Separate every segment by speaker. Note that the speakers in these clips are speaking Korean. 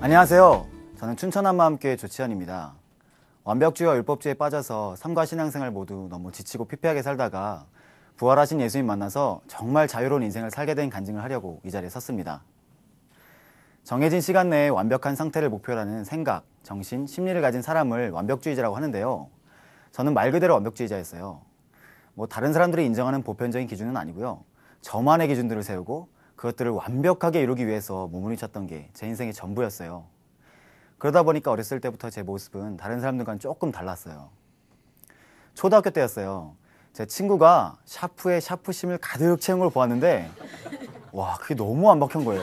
Speaker 1: 안녕하세요. 저는 춘천한마음교회 조치현입니다. 완벽주의와 율법주의에 빠져서 삶과 신앙생활 모두 너무 지치고 피폐하게 살다가 부활하신 예수님 만나서 정말 자유로운 인생을 살게 된 간증을 하려고 이 자리에 섰습니다. 정해진 시간 내에 완벽한 상태를 목표로 하는 생각, 정신, 심리를 가진 사람을 완벽주의자라고 하는데요. 저는 말 그대로 완벽주의자였어요. 다른 사람들이 인정하는 보편적인 기준은 아니고요. 저만의 기준들을 세우고 그것들을 완벽하게 이루기 위해서 몸부림쳤던 게 제 인생의 전부였어요. 그러다 보니까 어렸을 때부터 제 모습은 다른 사람들과는 조금 달랐어요. 초등학교 때였어요. 제 친구가 샤프에 샤프심을 가득 채운 걸 보았는데 와, 그게 너무 완벽한 거예요.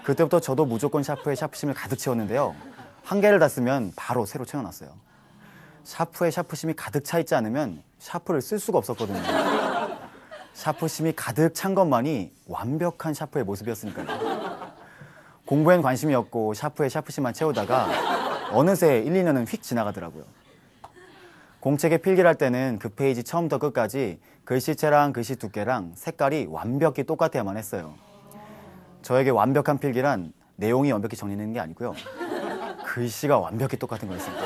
Speaker 1: 그때부터 저도 무조건 샤프에 샤프심을 가득 채웠는데요. 한 개를 다 쓰면 바로 새로 채워놨어요. 샤프에 샤프심이 가득 차 있지 않으면 샤프를 쓸 수가 없었거든요. 샤프심이 가득 찬 것만이 완벽한 샤프의 모습이었으니까요. 공부엔 관심이 없고 샤프에 샤프심만 채우다가 어느새 1, 2년은 휙 지나가더라고요. 공책에 필기를 할 때는 그 페이지 처음부터 끝까지 글씨체랑 글씨 두께랑 색깔이 완벽히 똑같아야만 했어요. 저에게 완벽한 필기란 내용이 완벽히 정리되는 게 아니고요. 글씨가 완벽히 똑같은 거였습니다.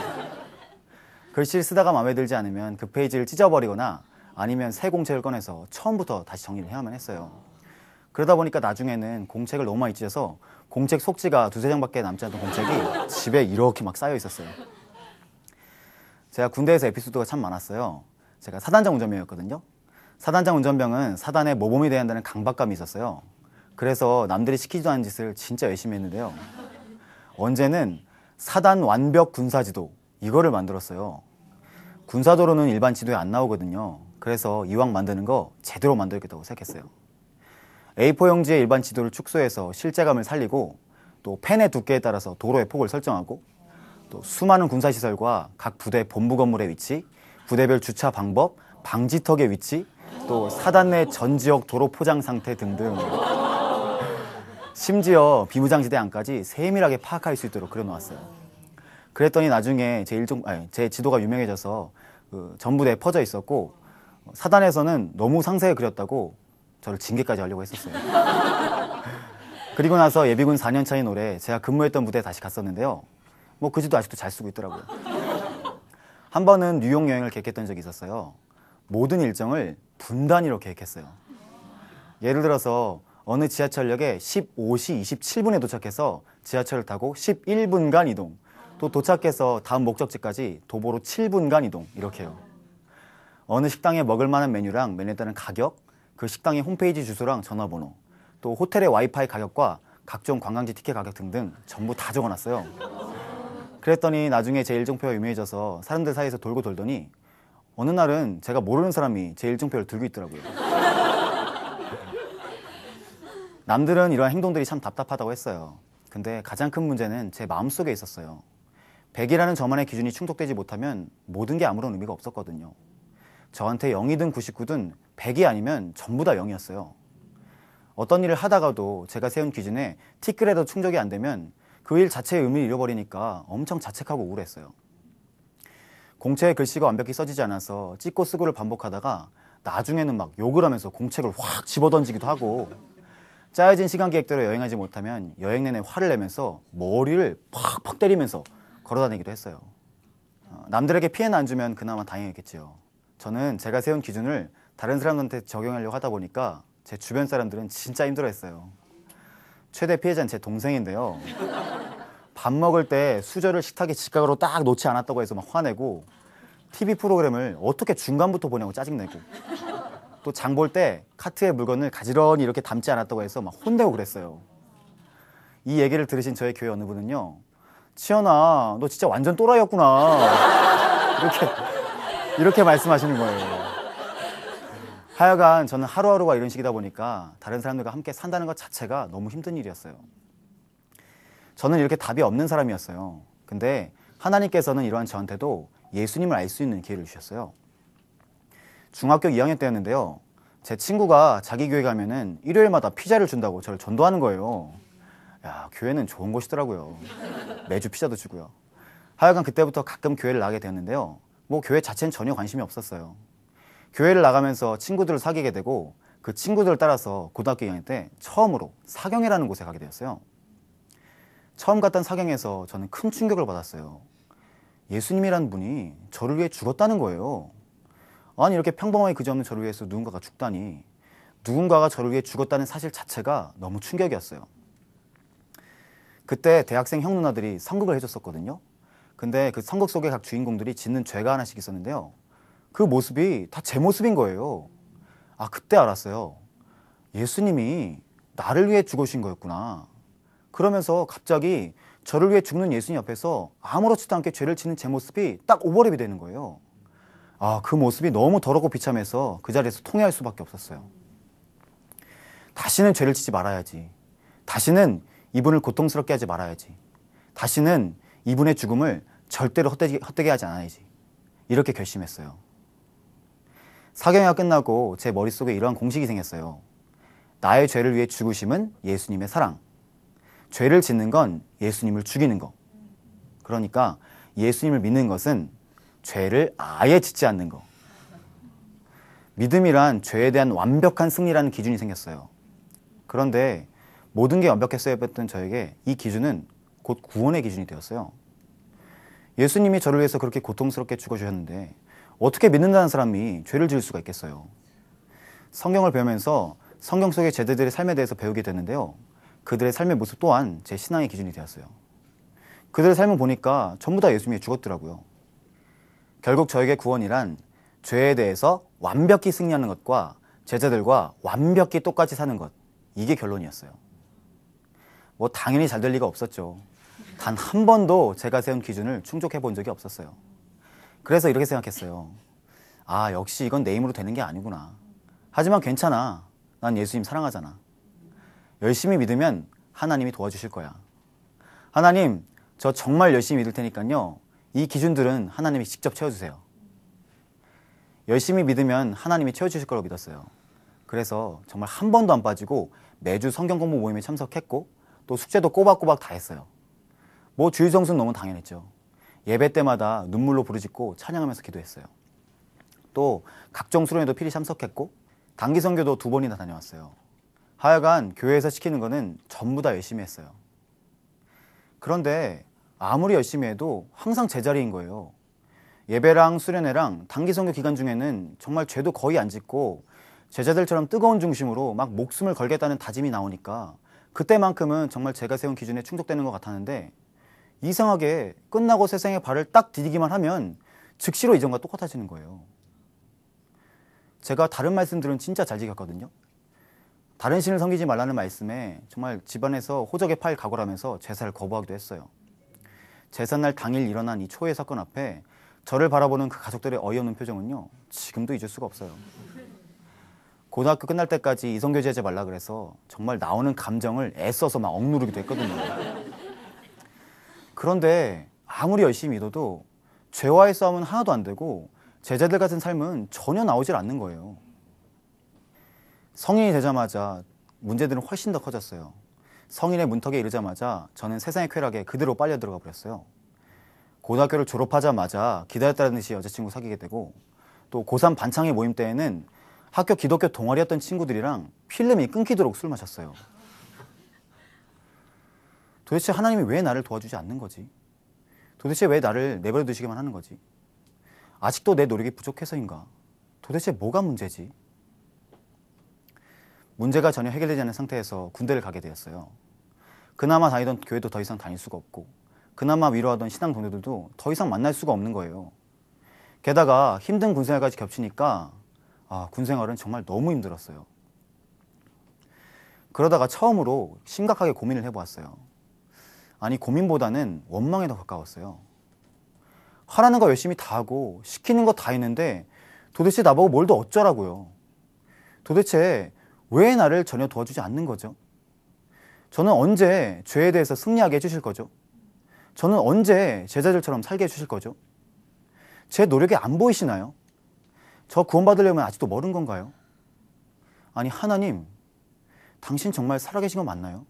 Speaker 1: 글씨를 쓰다가 마음에 들지 않으면 그 페이지를 찢어버리거나 아니면 새 공책을 꺼내서 처음부터 다시 정리를 해야만 했어요. 그러다 보니까 나중에는 공책을 너무 많이 찢어서 공책 속지가 두세 장밖에 남지 않던 공책이 집에 이렇게 막 쌓여 있었어요. 제가 군대에서 에피소드가 참 많았어요. 제가 사단장 운전병이었거든요. 사단장 운전병은 사단의 모범이 돼야 한다는 강박감이 있었어요. 그래서 남들이 시키지도 않은 짓을 진짜 열심히 했는데요. 언제는 사단 완벽 군사지도 이거를 만들었어요. 군사도로는 일반 지도에 안 나오거든요. 그래서 이왕 만드는 거 제대로 만들겠다고 생각했어요. A4 용지의 일반 지도를 축소해서 실제감을 살리고 또 펜의 두께에 따라서 도로의 폭을 설정하고 또 수많은 군사시설과 각 부대 본부 건물의 위치, 부대별 주차 방법, 방지턱의 위치, 또 사단 내 전 지역 도로 포장 상태 등등 심지어 비무장지대 안까지 세밀하게 파악할 수 있도록 그려놓았어요. 그랬더니 나중에 제 지도가 유명해져서 전부대에 퍼져 있었고 사단에서는 너무 상세하게 그렸다고 저를 징계까지 하려고 했었어요. 그리고 나서 예비군 4년 차인 올해 제가 근무했던 부대에 다시 갔었는데요. 그 지도 아직도 잘 쓰고 있더라고요. 한 번은 뉴욕 여행을 계획했던 적이 있었어요. 모든 일정을 분 단위로 계획했어요. 예를 들어서 어느 지하철역에 15시 27분에 도착해서 지하철을 타고 11분간 이동, 또 도착해서 다음 목적지까지 도보로 7분간 이동, 이렇게요. 어느 식당에 먹을 만한 메뉴랑 메뉴에 따른 가격, 그 식당의 홈페이지 주소랑 전화번호, 또 호텔의 와이파이 가격과 각종 관광지 티켓 가격 등등 전부 다 적어놨어요. 그랬더니 나중에 제 일정표가 유명해져서 사람들 사이에서 돌고 돌더니 어느 날은 제가 모르는 사람이 제 일정표를 들고 있더라고요. 남들은 이런 행동들이 참 답답하다고 했어요. 근데 가장 큰 문제는 제 마음속에 있었어요. 100이라는 저만의 기준이 충족되지 못하면 모든 게 아무런 의미가 없었거든요. 저한테 0이든 99든 100이 아니면 전부 다 0이었어요. 어떤 일을 하다가도 제가 세운 기준에 티끌에도 충족이 안 되면 그 일 자체의 의미를 잃어버리니까 엄청 자책하고 우울했어요. 공책에 글씨가 완벽히 써지지 않아서 찍고 쓰고를 반복하다가 나중에는 막 욕을 하면서 공책을 확 집어던지기도 하고 짜여진 시간 계획대로 여행하지 못하면 여행 내내 화를 내면서 머리를 팍팍 때리면서 걸어다니기도 했어요. 남들에게 피해는 안 주면 그나마 다행이겠지요. 저는 제가 세운 기준을 다른 사람한테 적용하려고 하다 보니까 제 주변 사람들은 진짜 힘들어했어요. 최대 피해자는 제 동생인데요. 밥 먹을 때 수저를 식탁에 직각으로 딱 놓지 않았다고 해서 막 화내고 TV 프로그램을 어떻게 중간부터 보냐고 짜증내고 또 장 볼 때 카트에 물건을 가지런히 이렇게 담지 않았다고 해서 막 혼내고 그랬어요. 이 얘기를 들으신 저희 교회 어느 분은요. 치현아, 너 진짜 완전 또라이였구나. 이렇게 말씀하시는 거예요. 하여간 저는 하루하루가 이런 식이다 보니까 다른 사람들과 함께 산다는 것 자체가 너무 힘든 일이었어요. 저는 이렇게 답이 없는 사람이었어요. 근데 하나님께서는 이러한 저한테도 예수님을 알 수 있는 기회를 주셨어요. 중학교 2학년 때였는데요. 제 친구가 자기 교회 가면은 일요일마다 피자를 준다고 저를 전도하는 거예요. 야, 교회는 좋은 곳이더라고요. 매주 피자도 주고요. 하여간 그때부터 가끔 교회를 나가게 되었는데요. 교회 자체는 전혀 관심이 없었어요. 교회를 나가면서 친구들을 사귀게 되고 그 친구들을 따라서 고등학교 2학년 때 처음으로 사경이라는 곳에 가게 되었어요. 처음 갔던 사경에서 저는 큰 충격을 받았어요. 예수님이란 분이 저를 위해 죽었다는 거예요. 아니 이렇게 평범하게 그지없는 저를 위해서 누군가가 죽다니, 누군가가 저를 위해 죽었다는 사실 자체가 너무 충격이었어요. 그때 대학생 형 누나들이 선극을 해줬었거든요. 근데 그 선극 속의 각 주인공들이 짓는 죄가 하나씩 있었는데요. 그 모습이 다 제 모습인 거예요. 아, 그때 알았어요. 예수님이 나를 위해 죽으신 거였구나. 그러면서 갑자기 저를 위해 죽는 예수님 앞에서 아무렇지도 않게 죄를 지는 제 모습이 딱 오버랩이 되는 거예요. 아, 그 모습이 너무 더럽고 비참해서 그 자리에서 통회할 수밖에 없었어요. 다시는 죄를 지지 말아야지. 다시는 이분을 고통스럽게 하지 말아야지. 다시는 이분의 죽음을 절대로 헛되게 하지 않아야지. 이렇게 결심했어요. 사경회가 끝나고 제 머릿속에 이러한 공식이 생겼어요. 나의 죄를 위해 죽으심은 예수님의 사랑. 죄를 짓는 건 예수님을 죽이는 거. 그러니까 예수님을 믿는 것은 죄를 아예 짓지 않는 거. 믿음이란 죄에 대한 완벽한 승리라는 기준이 생겼어요. 그런데 모든 게 완벽했어야 했던 저에게 이 기준은 곧 구원의 기준이 되었어요. 예수님이 저를 위해서 그렇게 고통스럽게 죽어주셨는데 어떻게 믿는다는 사람이 죄를 지을 수가 있겠어요. 성경을 배우면서 성경 속의 제자들의 삶에 대해서 배우게 됐는데요. 그들의 삶의 모습 또한 제 신앙의 기준이 되었어요. 그들의 삶을 보니까 전부 다 예수님이 죽었더라고요. 결국 저에게 구원이란 죄에 대해서 완벽히 승리하는 것과 제자들과 완벽히 똑같이 사는 것, 이게 결론이었어요. 뭐 당연히 잘 될 리가 없었죠. 단 한 번도 제가 세운 기준을 충족해 본 적이 없었어요. 그래서 이렇게 생각했어요. 아, 역시 이건 내 힘으로 되는 게 아니구나. 하지만 괜찮아. 난 예수님 사랑하잖아. 열심히 믿으면 하나님이 도와주실 거야. 하나님, 저 정말 열심히 믿을 테니까요. 이 기준들은 하나님이 직접 채워주세요. 열심히 믿으면 하나님이 채워주실 거라고 믿었어요. 그래서 정말 한 번도 안 빠지고 매주 성경 공부 모임에 참석했고 또 숙제도 꼬박꼬박 다 했어요. 뭐 주일 성수는 너무 당연했죠. 예배 때마다 눈물로 부르짖고 찬양하면서 기도했어요. 또 각종 수련회도 필히 참석했고 단기 선교도 2번이나 다녀왔어요. 하여간 교회에서 시키는 거는 전부 다 열심히 했어요. 그런데 아무리 열심히 해도 항상 제자리인 거예요. 예배랑 수련회랑 단기 선교 기간 중에는 정말 죄도 거의 안 짓고 제자들처럼 뜨거운 중심으로 막 목숨을 걸겠다는 다짐이 나오니까 그때만큼은 정말 제가 세운 기준에 충족되는 것 같았는데 이상하게 끝나고 세상에 발을 딱 디디기만 하면 즉시로 이전과 똑같아지는 거예요. 제가 다른 말씀들은 진짜 잘 지켰거든요. 다른 신을 섬기지 말라는 말씀에 정말 집안에서 호적의 파일 각오하면서 제사를 거부하기도 했어요. 제삿날 당일 일어난 이 초유의 사건 앞에 저를 바라보는 그 가족들의 어이없는 표정은요, 지금도 잊을 수가 없어요. 고등학교 끝날 때까지 이성교제 하지 말라 그래서 정말 나오는 감정을 애써서 막 억누르기도 했거든요. 그런데 아무리 열심히 믿어도 죄와의 싸움은 하나도 안 되고 제자들 같은 삶은 전혀 나오질 않는 거예요. 성인이 되자마자 문제들은 훨씬 더 커졌어요. 성인의 문턱에 이르자마자 저는 세상의 쾌락에 그대로 빨려 들어가 버렸어요. 고등학교를 졸업하자마자 기다렸다는 듯이 여자친구 사귀게 되고 또 고3 반창회 모임 때에는 학교 기독교 동아리였던 친구들이랑 필름이 끊기도록 술 마셨어요. 도대체 하나님이 왜 나를 도와주지 않는 거지? 도대체 왜 나를 내버려 두시기만 하는 거지? 아직도 내 노력이 부족해서인가? 도대체 뭐가 문제지? 문제가 전혀 해결되지 않은 상태에서 군대를 가게 되었어요. 그나마 다니던 교회도 더 이상 다닐 수가 없고 그나마 위로하던 신앙 동료들도 더 이상 만날 수가 없는 거예요. 게다가 힘든 군생활까지 겹치니까 군생활은 정말 너무 힘들었어요. 그러다가 처음으로 심각하게 고민을 해보았어요. 아니, 고민보다는 원망에 더 가까웠어요. 하라는 거 열심히 다 하고 시키는 거 다 했는데 도대체 나보고 뭘 더 어쩌라고요. 도대체 왜 나를 전혀 도와주지 않는 거죠? 저는 언제 죄에 대해서 승리하게 해주실 거죠? 저는 언제 제자들처럼 살게 해주실 거죠? 제 노력이 안 보이시나요? 저 구원받으려면 아직도 멀은 건가요? 아니, 하나님, 당신 정말 살아계신 거 맞나요?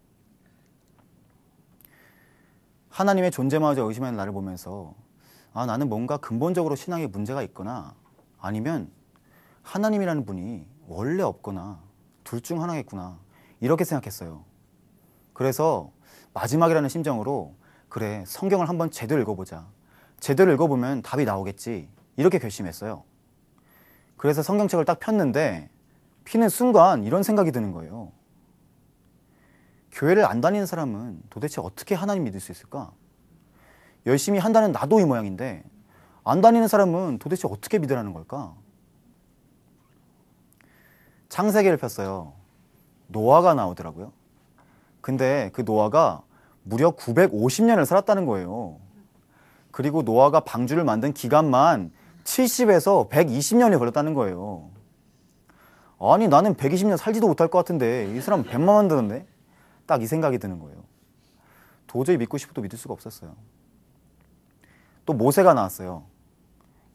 Speaker 1: 하나님의 존재마저 의심하는 나를 보면서 나는 뭔가 근본적으로 신앙에 문제가 있거나 아니면 하나님이라는 분이 원래 없거나 둘 중 하나겠구나, 이렇게 생각했어요. 그래서 마지막이라는 심정으로 그래, 성경을 한번 제대로 읽어보자. 제대로 읽어보면 답이 나오겠지. 이렇게 결심했어요. 그래서 성경책을 딱 폈는데 피는 순간 이런 생각이 드는 거예요. 교회를 안 다니는 사람은 도대체 어떻게 하나님 믿을 수 있을까? 열심히 한다는 나도 이 모양인데 안 다니는 사람은 도대체 어떻게 믿으라는 걸까? 창세기를 폈어요. 노아가 나오더라고요. 근데 그 노아가 무려 950년을 살았다는 거예요. 그리고 노아가 방주를 만든 기간만 70에서 120년이 걸렸다는 거예요. 아니, 나는 120년 살지도 못할 것 같은데 이 사람 100만 만드는데? 딱 이 생각이 드는 거예요. 도저히 믿고 싶어도 믿을 수가 없었어요. 또 모세가 나왔어요.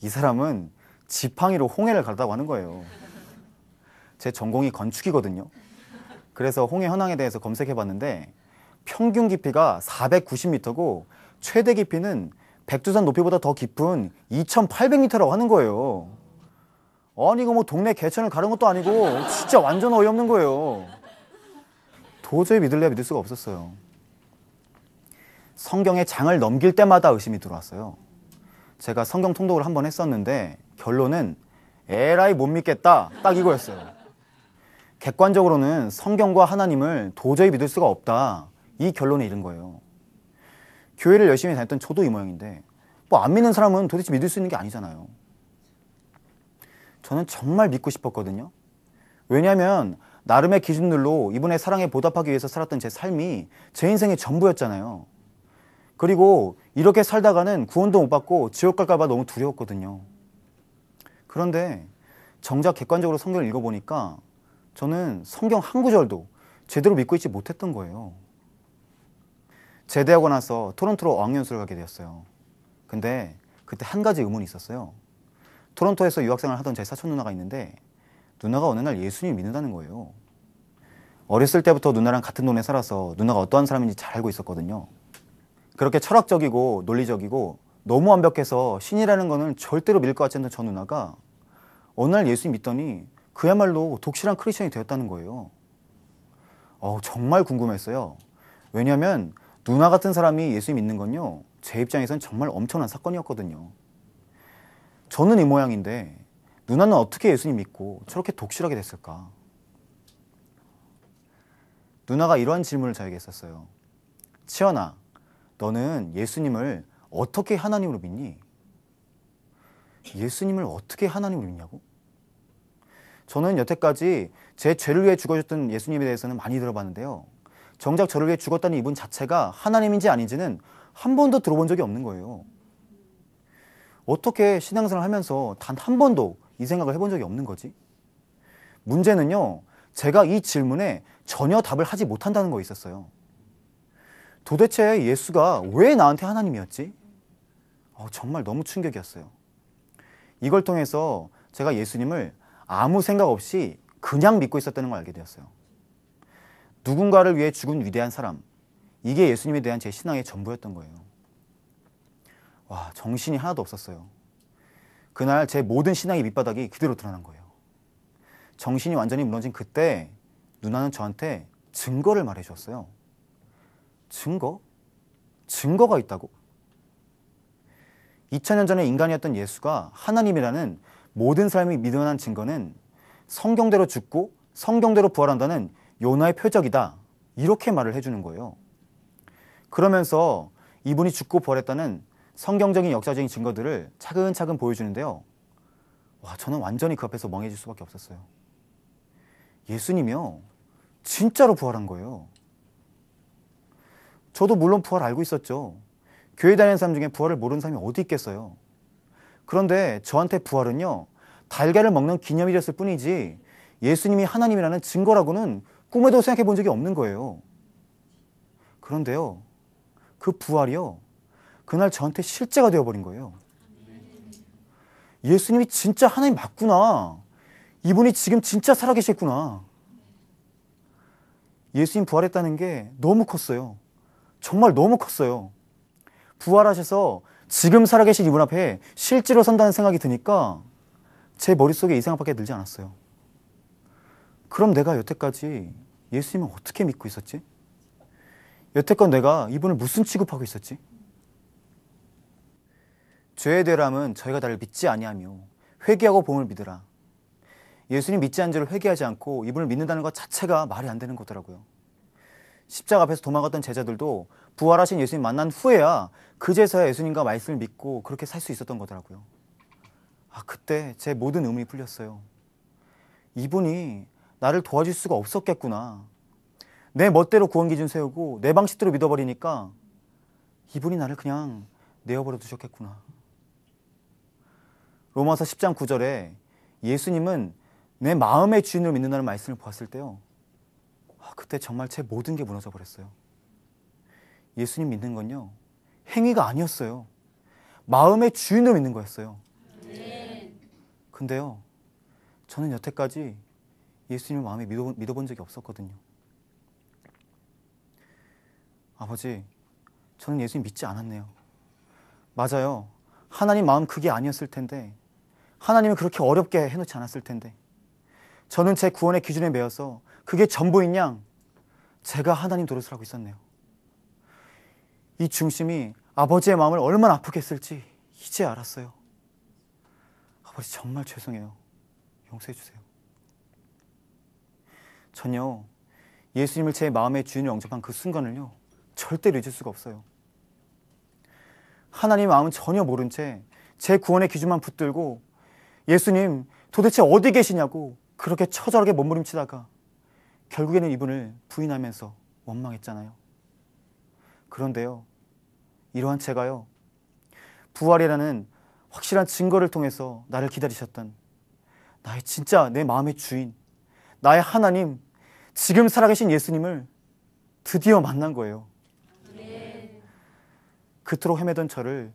Speaker 1: 이 사람은 지팡이로 홍해를 갈았다고 하는 거예요. 제 전공이 건축이거든요. 그래서 홍해 현황에 대해서 검색해 봤는데 평균 깊이가 490m고 최대 깊이는 백두산 높이보다 더 깊은 2800m라고 하는 거예요. 아니, 이거 뭐 동네 개천을 가른 것도 아니고 진짜 완전 어이없는 거예요. 도저히 믿을래야 믿을 수가 없었어요. 성경의 장을 넘길 때마다 의심이 들어왔어요. 제가 성경 통독을 한번 했었는데 결론은 에라이 못 믿겠다, 딱 이거였어요. 객관적으로는 성경과 하나님을 도저히 믿을 수가 없다, 이 결론에 이른 거예요. 교회를 열심히 다녔던 저도 이 모양인데 뭐 안 믿는 사람은 도대체 믿을 수 있는 게 아니잖아요. 저는 정말 믿고 싶었거든요. 왜냐하면 나름의 기준들로 이분의 사랑에 보답하기 위해서 살았던 제 삶이 제 인생의 전부였잖아요. 그리고 이렇게 살다가는 구원도 못 받고 지옥 갈까 봐 너무 두려웠거든요. 그런데 정작 객관적으로 성경을 읽어보니까 저는 성경 한 구절도 제대로 믿고 있지 못했던 거예요. 제대하고 나서 토론토로 어학연수를 가게 되었어요. 근데 그때 한 가지 의문이 있었어요. 토론토에서 유학생활을 하던 제 사촌 누나가 있는데 누나가 어느 날 예수님을 믿는다는 거예요. 어렸을 때부터 누나랑 같은 동네 살아서 누나가 어떠한 사람인지 잘 알고 있었거든요. 그렇게 철학적이고 논리적이고 너무 완벽해서 신이라는 거는 절대로 믿을 것 같지 않던 저 누나가 어느 날 예수님 믿더니 그야말로 독실한 크리스천이 되었다는 거예요. 정말 궁금했어요. 왜냐하면 누나 같은 사람이 예수님 믿는 건요, 제 입장에선 정말 엄청난 사건이었거든요. 저는 이 모양인데 누나는 어떻게 예수님 믿고 저렇게 독실하게 됐을까? 누나가 이러한 질문을 저에게 했었어요. 치연아, 너는 예수님을 어떻게 하나님으로 믿니? 예수님을 어떻게 하나님으로 믿냐고? 저는 여태까지 제 죄를 위해 죽어줬던 예수님에 대해서는 많이 들어봤는데요. 정작 저를 위해 죽었다는 이분 자체가 하나님인지 아닌지는 한 번도 들어본 적이 없는 거예요. 어떻게 신앙생활을 하면서 단 한 번도 이 생각을 해본 적이 없는 거지? 문제는요, 제가 이 질문에 전혀 답을 하지 못한다는 거 있었어요. 도대체 예수가 왜 나한테 하나님이었지? 정말 너무 충격이었어요. 이걸 통해서 제가 예수님을 아무 생각 없이 그냥 믿고 있었다는 걸 알게 되었어요. 누군가를 위해 죽은 위대한 사람, 이게 예수님에 대한 제 신앙의 전부였던 거예요. 와, 정신이 하나도 없었어요. 그날 제 모든 신앙의 밑바닥이 그대로 드러난 거예요. 정신이 완전히 무너진 그때 누나는 저한테 증거를 말해 주었어요. 증거? 증거가 있다고? 2000년 전에 인간이었던 예수가 하나님이라는 모든 사람이 믿어난 증거는 성경대로 죽고 성경대로 부활한다는 요나의 표적이다, 이렇게 말을 해주는 거예요. 그러면서 이분이 죽고 부활했다는 성경적인 역사적인 증거들을 차근차근 보여주는데요. 와, 저는 완전히 그 앞에서 멍해질 수밖에 없었어요. 예수님이요, 진짜로 부활한 거예요. 저도 물론 부활 알고 있었죠. 교회 다니는 사람 중에 부활을 모르는 사람이 어디 있겠어요. 그런데 저한테 부활은요, 달걀을 먹는 기념일이었을 뿐이지 예수님이 하나님이라는 증거라고는 꿈에도 생각해 본 적이 없는 거예요. 그런데요, 그 부활이요, 그날 저한테 실제가 되어버린 거예요. 예수님이 진짜 하나님 맞구나. 이분이 지금 진짜 살아계셨구나. 예수님 부활했다는 게 너무 컸어요. 정말 너무 컸어요. 부활하셔서 지금 살아계신 이분 앞에 실제로 선다는 생각이 드니까 제 머릿속에 이 생각밖에 들지 않았어요. 그럼 내가 여태까지 예수님을 어떻게 믿고 있었지? 여태껏 내가 이분을 무슨 취급하고 있었지? 죄의 대람은 저희가 나를 믿지 아니하며 회개하고 복음을 믿으라. 예수님 믿지 않은 죄를 회개하지 않고 이분을 믿는다는 것 자체가 말이 안 되는 거더라고요. 십자가 앞에서 도망갔던 제자들도 부활하신 예수님 만난 후에야 그제서야 예수님과 말씀을 믿고 그렇게 살 수 있었던 거더라고요. 그때 제 모든 의문이 풀렸어요. 이분이 나를 도와줄 수가 없었겠구나. 내 멋대로 구원 기준 세우고 내 방식대로 믿어버리니까 이분이 나를 그냥 내어버려 두셨겠구나. 로마서 10장 9절에 예수님은 내 마음의 주인을 믿는다는 말씀을 보았을 때요, 그때 정말 제 모든 게 무너져 버렸어요. 예수님 믿는 건요, 행위가 아니었어요. 마음의 주인을 믿는 거였어요. 근데요, 저는 여태까지 예수님을 마음에 믿어본 적이 없었거든요. 아버지, 저는 예수님 믿지 않았네요. 맞아요. 하나님 마음 그게 아니었을 텐데, 하나님은 그렇게 어렵게 해놓지 않았을 텐데, 저는 제 구원의 기준에 매여서 그게 전부인 양 제가 하나님 노릇을 하고 있었네요. 이 중심이 아버지의 마음을 얼마나 아프게 했을지 이제 알았어요. 아버지, 정말 죄송해요. 용서해 주세요. 전요, 예수님을 제 마음의 주인으로 영접한 그 순간을요, 절대로 잊을 수가 없어요. 하나님의 마음은 전혀 모른 채 제 구원의 기준만 붙들고 예수님 도대체 어디 계시냐고 그렇게 처절하게 몸부림치다가 결국에는 이분을 부인하면서 원망했잖아요. 그런데요, 이러한 제가요, 부활이라는 확실한 증거를 통해서 나를 기다리셨던 나의 진짜 내 마음의 주인, 나의 하나님, 지금 살아계신 예수님을 드디어 만난 거예요. 그토록 헤매던 저를,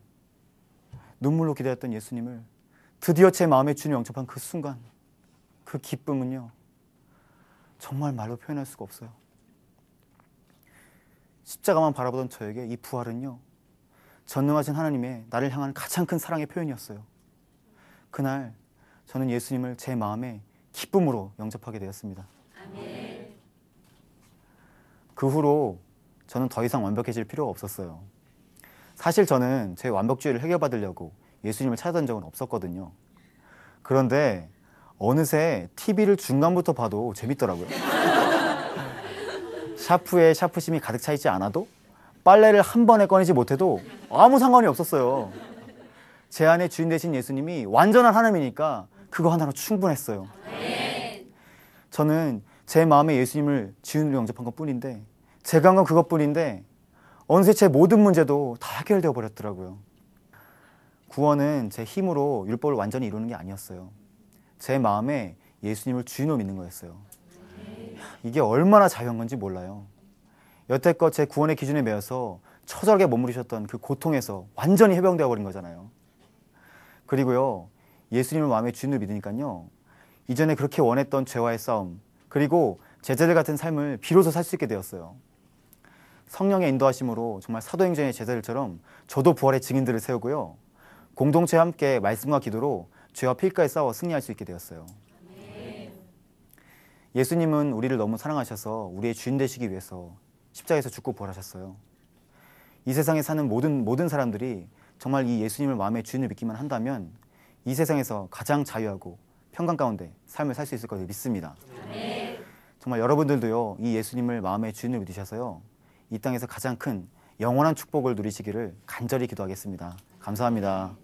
Speaker 1: 눈물로 기다렸던 예수님을 드디어 제 마음의 주인을 영접한 그 순간, 그 기쁨은요, 정말 말로 표현할 수가 없어요. 십자가만 바라보던 저에게 이 부활은요, 전능하신 하나님의 나를 향한 가장 큰 사랑의 표현이었어요. 그날 저는 예수님을 제 마음의 기쁨으로 영접하게 되었습니다. 아멘. 그 후로 저는 더 이상 완벽해질 필요가 없었어요. 사실 저는 제 완벽주의를 해결받으려고 예수님을 찾아던 적은 없었거든요. 그런데 어느새 TV를 중간부터 봐도 재밌더라고요. 샤프에 샤프심이 가득 차 있지 않아도, 빨래를 한 번에 꺼내지 못해도 아무 상관이 없었어요. 제 안에 주인 되신 예수님이 완전한 하나님이니까 그거 하나로 충분했어요. 저는 제 마음에 예수님을 주인으로 영접한 것뿐인데, 제가 한 건 그것뿐인데 어느새 제 모든 문제도 다 해결되어 버렸더라고요. 구원은 제 힘으로 율법을 완전히 이루는 게 아니었어요. 제 마음에 예수님을 주인으로 믿는 거였어요. 이게 얼마나 자유한 건지 몰라요. 여태껏 제 구원의 기준에 매여서 처절하게 머무르셨던 그 고통에서 완전히 해방되어 버린 거잖아요. 그리고요, 예수님을 마음의 주인으로 믿으니까요, 이전에 그렇게 원했던 죄와의 싸움, 그리고 제자들 같은 삶을 비로소 살 수 있게 되었어요. 성령의 인도하심으로 정말 사도행전의 제자들처럼 저도 부활의 증인들을 세우고요, 공동체와 함께 말씀과 기도로 죄와 필가에 싸워 승리할 수 있게 되었어요. 예수님은 우리를 너무 사랑하셔서 우리의 주인 되시기 위해서 십자가에서 죽고 부활하셨어요. 이 세상에 사는 모든 사람들이 정말 이 예수님을 마음의 주인을 믿기만 한다면 이 세상에서 가장 자유하고 평강 가운데 삶을 살 수 있을 것을 믿습니다. 정말 여러분들도요, 이 예수님을 마음의 주인을 믿으셔서요, 이 땅에서 가장 큰 영원한 축복을 누리시기를 간절히 기도하겠습니다. 감사합니다.